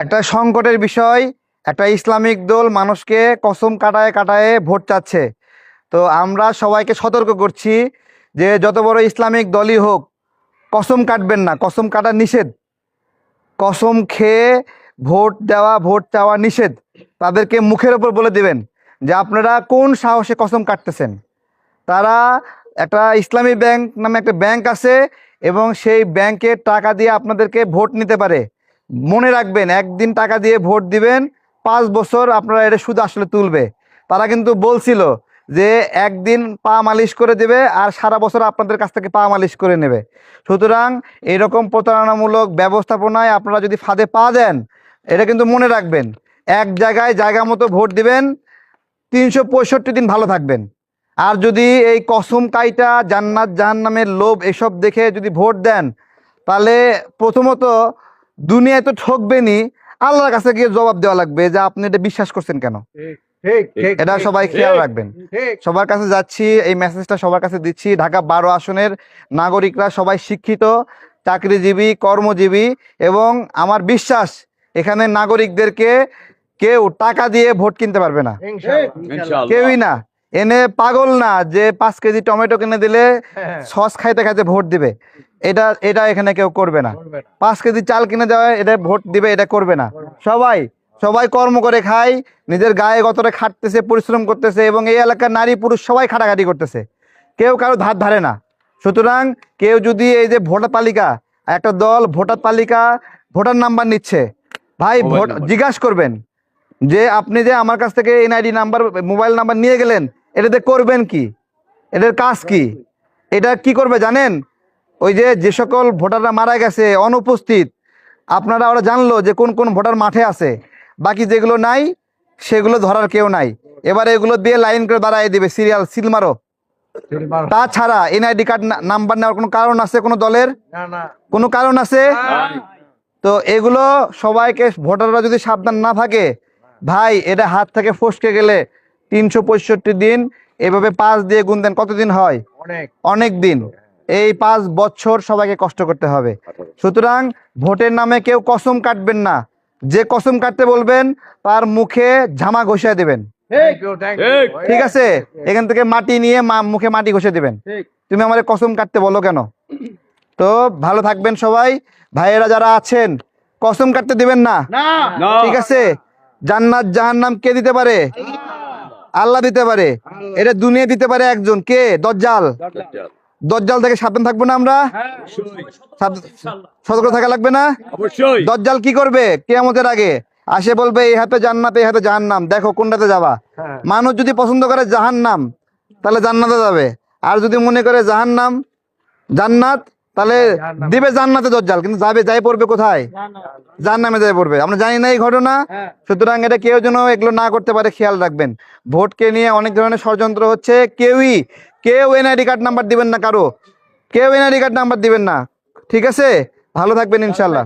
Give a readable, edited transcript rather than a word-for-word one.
একটা সংকটের বিষয়। একটা ইসলামিক দল মানুষকে কসম কাটায় কাটায় ভোট চাচ্ছে। তো আমরা সবাইকে সতর্ক করছি যে যত বড় ইসলামিক দলই হোক, কসম কাটবেন না। কসম কাটা নিষেধ। কসম খেয়ে ভোট দেওয়া, ভোট চাওয়া নিষেধ। তাদেরকে মুখের ওপর বলে দিবেন যে আপনারা কোন সাহসে কসম কাটতেছেন। তারা একটা ইসলামী ব্যাংক নামে একটা ব্যাংক আছে এবং সেই ব্যাংকের টাকা দিয়ে আপনাদেরকে ভোট নিতে পারে। মনে রাখবেন, একদিন টাকা দিয়ে ভোট দিবেন, 5 বছর আপনারা এটা সুদ আসলে তুলবে। তারা কিন্তু বলছিল যে একদিন পা মালিশ করে দেবে আর সারা বছর আপনাদের কাছ থেকে পা মালিশ করে নেবে। সুতরাং এইরকম প্রতারণামূলক ব্যবস্থাপনায় আপনারা যদি ফাঁদে পা দেন, এটা কিন্তু মনে রাখবেন, এক জায়গায় জায়গা মতো ভোট দিবেন, 365 দিন ভালো থাকবেন। আর যদি এই কসম কাইটা জান্নাত জাহান্নামের লোভ এসব দেখে যদি ভোট দেন, তাহলে প্রথমত দুনিয়ায় তো ঠকবেনই, আল্লাহর কাছে গিয়ে জবাব দেওয়া লাগবে যে আপনি এটা বিশ্বাস করছেন কেন। এটা সবাই খেয়াল রাখবেন। সবার কাছে যাচ্ছি, এই মেসেজটা সবার কাছে দিচ্ছি। ঢাকা 12 আসনের নাগরিকরা সবাই শিক্ষিত, চাকরিজীবী, কর্মজীবী, এবং আমার বিশ্বাস এখানে নাগরিকদেরকে কেউ টাকা দিয়ে ভোট কিনতে পারবে না, কেউই না। এনে পাগল না যে 5 কেজি টমেটো কিনে দিলে সস খাইতে খাইতে ভোট দিবে। এটা এখানে কেউ করবে না। 5 কেজি চাল কিনে দেওয়া এটা ভোট দিবে, এটা করবে না। সবাই কর্ম করে খায়, নিজের গায়ে গতরে খাটতেছে, পরিশ্রম করতেছে, এবং এই এলাকার নারী পুরুষ সবাই খাটাখাটি করতেছে, কেউ কারো ধার ধারে না। সুতরাং কেউ যদি এই যে ভোটার তালিকা, একটা দল ভোটার তালিকা ভোটার নাম্বার নিচ্ছে, ভাই ভোট জিজ্ঞাসা করবেন যে আপনি যে আমার কাছ থেকে এনআইডি নাম্বার, মোবাইল নাম্বার নিয়ে গেলেন, এটাতে করবেন কি? এটার কাজ কি? এটা কি করবে জানেন? ওই যে সকল ভোটাররা মারা গেছে, অনুপস্থিত, আপনারা ওরা জানলো যে কোন কোন ভোটার মাঠে আছে, বাকি যেগুলো নাই সেগুলো ধরার কেউ নাই। এবারে এগুলো দিয়ে লাইন করে দাঁড়ায় দিবে, সিরিয়াল সিল মারো। তাছাড়া এনআইডি কার্ড নাম্বার নেওয়ার কোনো কারণ আছে কোনো দলের? কোনো কারণ আছে? তো এগুলো সবাইকে, ভোটাররা যদি সাবধান না থাকে, ভাই এটা হাত থেকে ফসকে গেলে 365 দিন, এভাবে 5 দিয়ে গুণ দেন, কতদিন হয়? অনেক দিন। এই 5 বছর সবাইকে কষ্ট করতে হবে। সুতরাং ভোটের নামে কেউ কসম কাটবেন না। যে কসম কাটতে বলবেন তার মুখে ঝামা ঘষিয়ে দেবেন, ঠিক আছে? এখান থেকে মাটি নিয়ে মুখে মাটি ঘষে দেবেন। তুমি আমাদের কসম কাটতে বলো কেন? তো ভালো থাকবেন সবাই। ভাইয়েরা যারা আছেন, কসম কাটতে দিবেন না, ঠিক আছে? জান্নাত জাহান্নাম কে দিতে পারে? আল্লাহ দিতে পারে। এটা দুনিয়া দিতে পারে একজন, কে? দজ্জাল। দজ্জাল থেকে সাবধান থাকবো না আমরা? সতর্ক থাকা লাগবে না? দজ্জাল কি করবে? কিয়ামতের আগে আসে বলবে এই হাতে জান্নাত, এই হাতে জাহান্নাম, দেখো কোনটাতে যাবা। মানুষ যদি পছন্দ করে জাহান্নাম, তাহলে জান্নাতে যাবে। আর যদি মনে করে জাহান্নাম জান্নাত, তাহলে দিবে জান্নাতে দজ্জাল, কিন্তু যাই পড়বে কোথায়? জাহান্নামে যাই পড়বে। আমরা জানি না এই ঘটনা। সুতরাং এটা কেউ যেন এগুলো না করতে পারে, খেয়াল রাখবেন। ভোটকে নিয়ে অনেক ধরনের ষড়যন্ত্র হচ্ছে। কেউ এনআইডি কার্ড নাম্বার দিবেন না, কেউ এনআইডি কার্ড নাম্বার দিবেন না, ঠিক আছে? ভালো থাকবেন ইনশাল্লাহ।